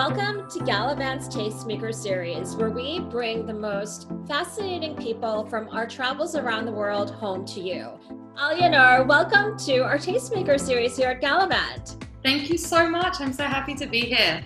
Welcome to Galavante's Tastemaker series, where we bring the most fascinating people from our travels around the world home to you. Alienor, welcome to our Tastemaker series here at Galavante. Thank you so much. I'm so happy to be here.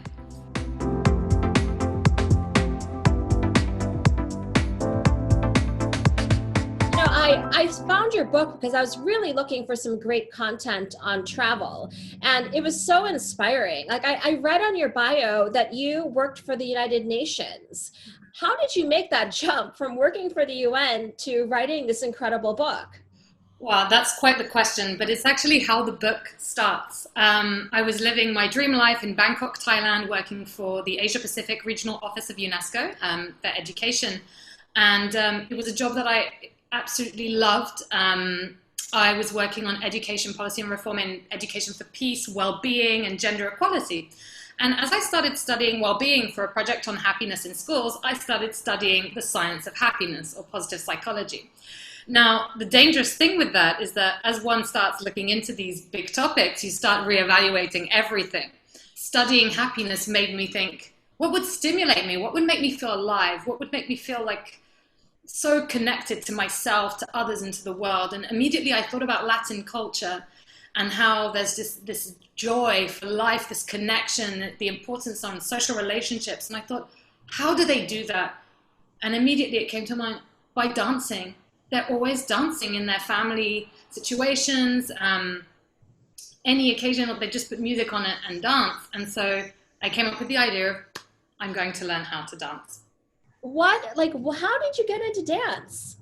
I found your book because I was really looking for some great content on travel, and it was so inspiring. I read on your bio that you worked for the United Nations. How did you make that jump from working for the UN to writing this incredible book? Wow, that's quite the question, but it's actually how the book starts. I was living my dream life in Bangkok, Thailand, working for the Asia Pacific Regional Office of UNESCO for education. And it was a job that I absolutely loved. I was working on education policy and reform in education for peace, well-being, and gender equality. And as I started studying well-being for a project on happiness in schools, I started studying the science of happiness, or positive psychology. Now, the dangerous thing with that is that as one starts looking into these big topics, you start reevaluating everything. Studying happiness made me think, what would stimulate me? What would make me feel alive? What would make me feel like so connected to myself, to others, and to the world? And immediately I thought about Latin culture and how there's this joy for life, this connection, the importance on social relationships. And I thought, how do they do that? And immediately it came to mind, by dancing. They're always dancing in their family situations, any occasion, they just put music on it and dance. And so I came up with the idea of, I'm going to learn how to dance. How did you get into dance?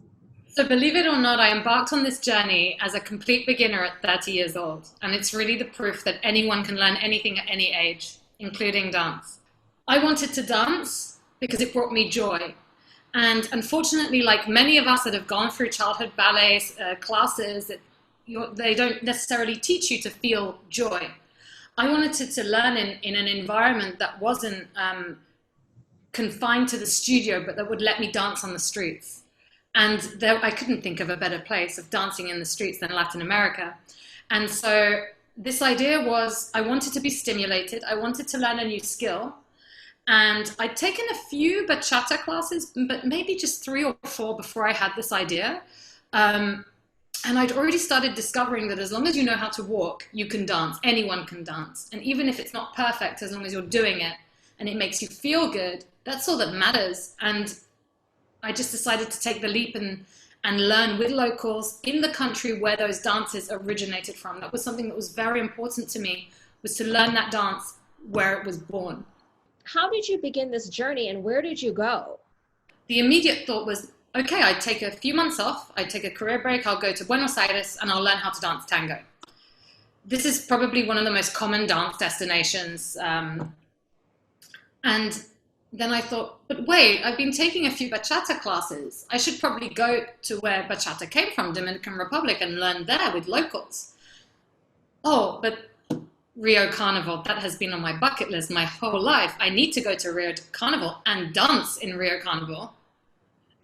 So believe it or not, I embarked on this journey as a complete beginner at 30 years old. And it's really the proof that anyone can learn anything at any age, including dance. I wanted to dance because it brought me joy. And unfortunately, like many of us that have gone through childhood ballet classes, they don't necessarily teach you to feel joy. I wanted to learn in an environment that wasn't confined to the studio, but that would let me dance on the streets. And I couldn't think of a better place of dancing in the streets than Latin America. And so this idea was, I wanted to be stimulated. I wanted to learn a new skill. And I'd taken a few bachata classes, but maybe just 3 or 4 before I had this idea. And I'd already started discovering that as long as you know how to walk, you can dance. Anyone can dance. And even if it's not perfect, as long as you're doing it and it makes you feel good, that's all that matters. And I just decided to take the leap and learn with locals in the country where those dances originated from. That was something that was very important to me, was to learn that dance where it was born. How did you begin this journey and where did you go? The immediate thought was, okay, I'd take a few months off, I'd take a career break, I'll go to Buenos Aires and I'll learn how to dance tango. This is probably one of the most common dance destinations. And then I thought, but wait, I've been taking a few bachata classes. I should probably go to where bachata came from, Dominican Republic, and learn there with locals. Oh, but Rio Carnival, that has been on my bucket list my whole life. I need to go to Rio Carnival and dance in Rio Carnival.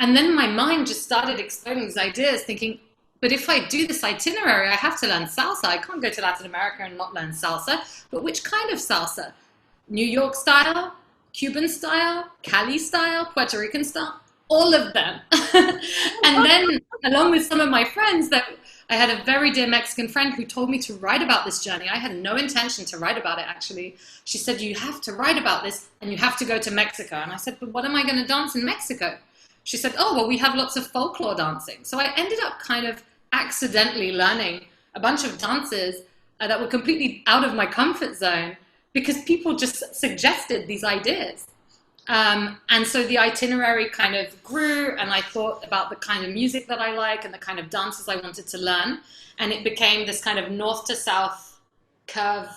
And then my mind just started exploding these ideas, thinking, but if I do this itinerary, I have to learn salsa. I can't go to Latin America and not learn salsa. But which kind of salsa? New York style? Cuban style, Cali style, Puerto Rican style, all of them. And then along with some of my friends, that I had a very dear Mexican friend who told me to write about this journey. I had no intention to write about it, actually. She said, you have to write about this and you have to go to Mexico. And I said, but what am I going to dance in Mexico? She said, oh, well, we have lots of folklore dancing. So I ended up kind of accidentally learning a bunch of dances that were completely out of my comfort zone, because people just suggested these ideas. And so the itinerary kind of grew, and I thought about the kind of music that I like and the kind of dances I wanted to learn. And it became this kind of north to south curve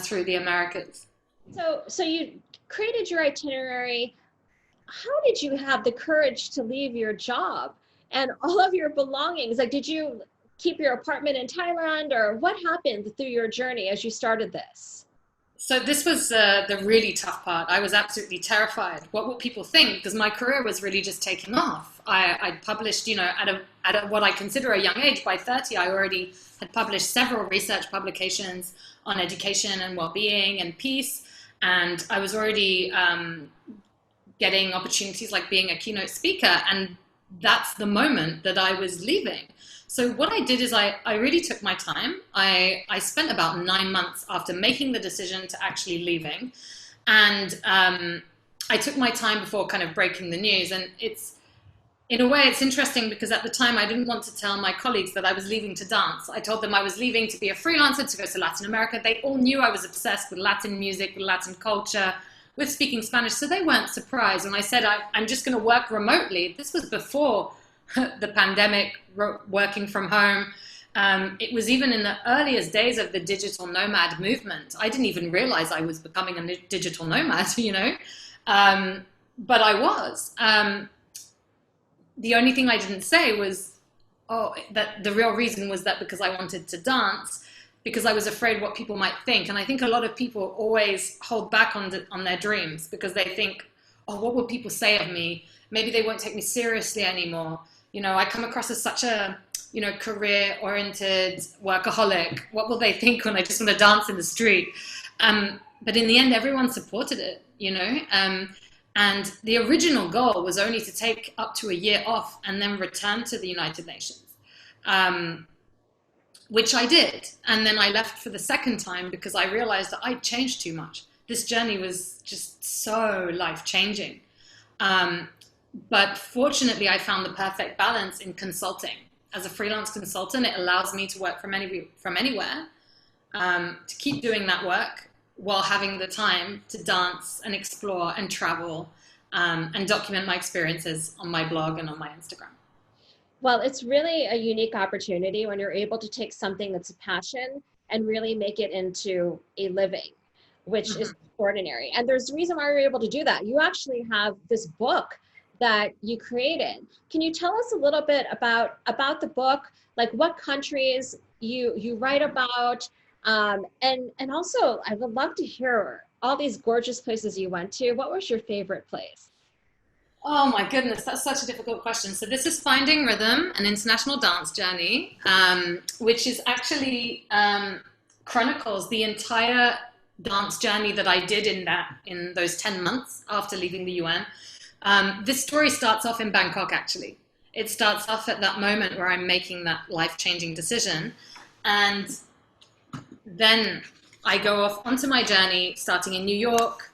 through the Americas. So you created your itinerary. How did you have the courage to leave your job and all of your belongings? Like, did you keep your apartment in Thailand, or what happened through your journey as you started this? So this was the really tough part. I was absolutely terrified. What would people think? Because my career was really just taking off. I'd published, at what I consider a young age. By 30, I already had published several research publications on education and well-being and peace. And I was already getting opportunities like being a keynote speaker. And that's the moment that I was leaving. So what I did is I really took my time. I spent about 9 months after making the decision to actually leaving. And I took my time before kind of breaking the news. And in a way, it's interesting because at the time I didn't want to tell my colleagues that I was leaving to dance. I told them I was leaving to be a freelancer, to go to Latin America. They all knew I was obsessed with Latin music, with Latin culture, with speaking Spanish. So they weren't surprised when I said I'm just going to work remotely. This was before the pandemic, working from home. It was even in the earliest days of the digital nomad movement. I didn't even realize I was becoming a digital nomad, you know, but I was. The only thing I didn't say was, that the real reason was that because I wanted to dance, because I was afraid what people might think. And I think a lot of people always hold back on their dreams because they think, oh, what will people say of me? Maybe they won't take me seriously anymore. You know, I come across as such a, you know, career-oriented workaholic. What will they think when I just want to dance in the street? But in the end, everyone supported it, you know. And the original goal was only to take up to a year off and then return to the United Nations, which I did. And then I left for the second time because I realized that I'd changed too much. This journey was just so life-changing. But fortunately, I found the perfect balance in consulting. As a freelance consultant, it allows me to work from anywhere, to keep doing that work while having the time to dance and explore and travel, and document my experiences on my blog and on my Instagram. Well, it's really a unique opportunity when you're able to take something that's a passion and really make it into a living, which is extraordinary. And there's a reason why you're able to do that. You actually have this book that you created. Can you tell us a little bit about the book, like what countries you write about, and also I would love to hear all these gorgeous places you went to. What was your favorite place? Oh my goodness, that's such a difficult question. So this is Finding Rhythm, an international dance journey, which is actually chronicles the entire dance journey that I did in those 10 months after leaving the UN. This story starts off in Bangkok, actually. It starts off at that moment where I'm making that life-changing decision. And then I go off onto my journey, starting in New York,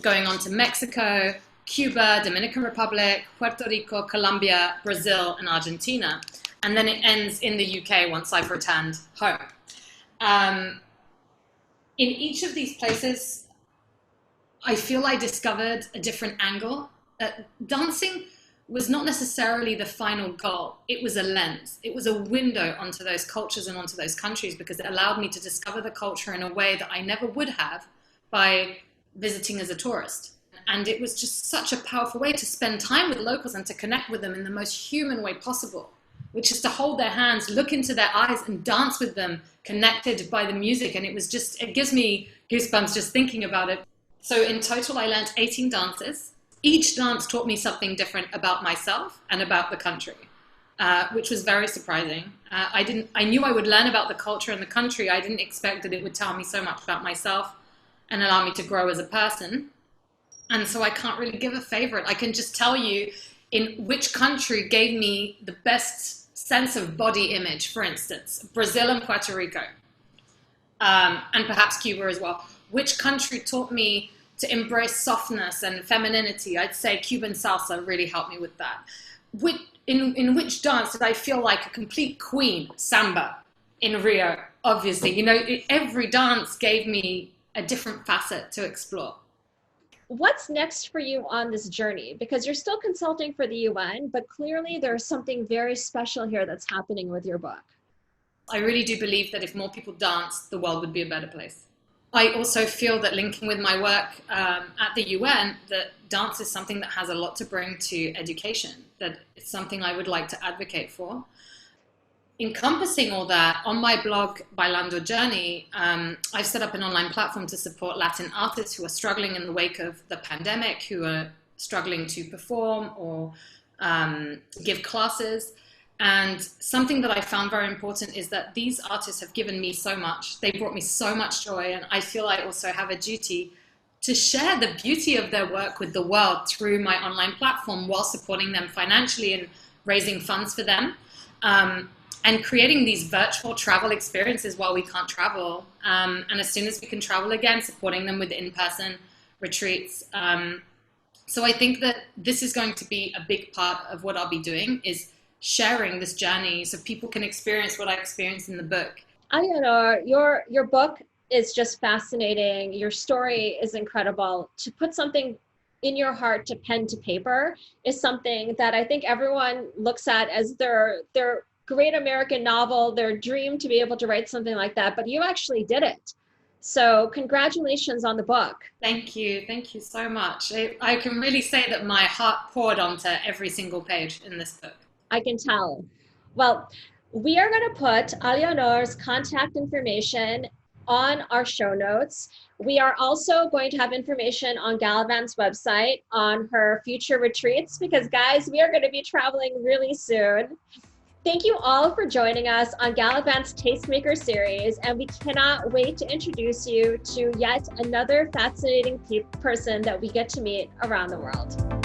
going on to Mexico, Cuba, Dominican Republic, Puerto Rico, Colombia, Brazil, and Argentina. And then it ends in the UK once I've returned home. In each of these places, I feel I discovered a different angle. Dancing was not necessarily the final goal. It was a lens. It was a window onto those cultures and onto those countries because it allowed me to discover the culture in a way that I never would have by visiting as a tourist. And it was just such a powerful way to spend time with locals and to connect with them in the most human way possible, which is to hold their hands, look into their eyes and dance with them, connected by the music. And it gives me goosebumps just thinking about it. So in total, I learned 18 dances. Each dance taught me something different about myself and about the country, which was very surprising. I knew I would learn about the culture and the country. I didn't expect that it would tell me so much about myself and allow me to grow as a person. And so I can't really give a favorite. I can just tell you in which country gave me the best sense of body image, for instance, Brazil and Puerto Rico, and perhaps Cuba as well. Which country taught me to embrace softness and femininity? I'd say Cuban salsa really helped me with that. In which dance did I feel like a complete queen? Samba in Rio, obviously. You know, every dance gave me a different facet to explore. What's next for you on this journey? Because you're still consulting for the UN, but clearly there's something very special here that's happening with your book. I really do believe that if more people danced, the world would be a better place. I also feel that linking with my work at the UN, that dance is something that has a lot to bring to education, that it's something I would like to advocate for. Encompassing all that, on my blog, Bailando Journey, I've set up an online platform to support Latin artists who are struggling in the wake of the pandemic, who are struggling to perform or give classes. And something that I found very important is that these artists have given me so much. They brought me so much joy. And I feel I also have a duty to share the beauty of their work with the world through my online platform while supporting them financially and raising funds for them, and creating these virtual travel experiences while we can't travel. And as soon as we can travel again, supporting them with in-person retreats. So I think that this is going to be a big part of what I'll be doing, is sharing this journey so people can experience what I experienced in the book. Alienor, your book is just fascinating. Your story is incredible. To put something in your heart to pen to paper is something that I think everyone looks at as their great American novel, their dream to be able to write something like that, but you actually did it. So congratulations on the book. Thank you so much. I can really say that my heart poured onto every single page in this book. I can tell. Well, we are going to put Alienor's contact information on our show notes. We are also going to have information on Galavante's website on her future retreats, because guys, we are going to be traveling really soon. Thank you all for joining us on Galavante's Tastemaker series, and we cannot wait to introduce you to yet another fascinating person that we get to meet around the world.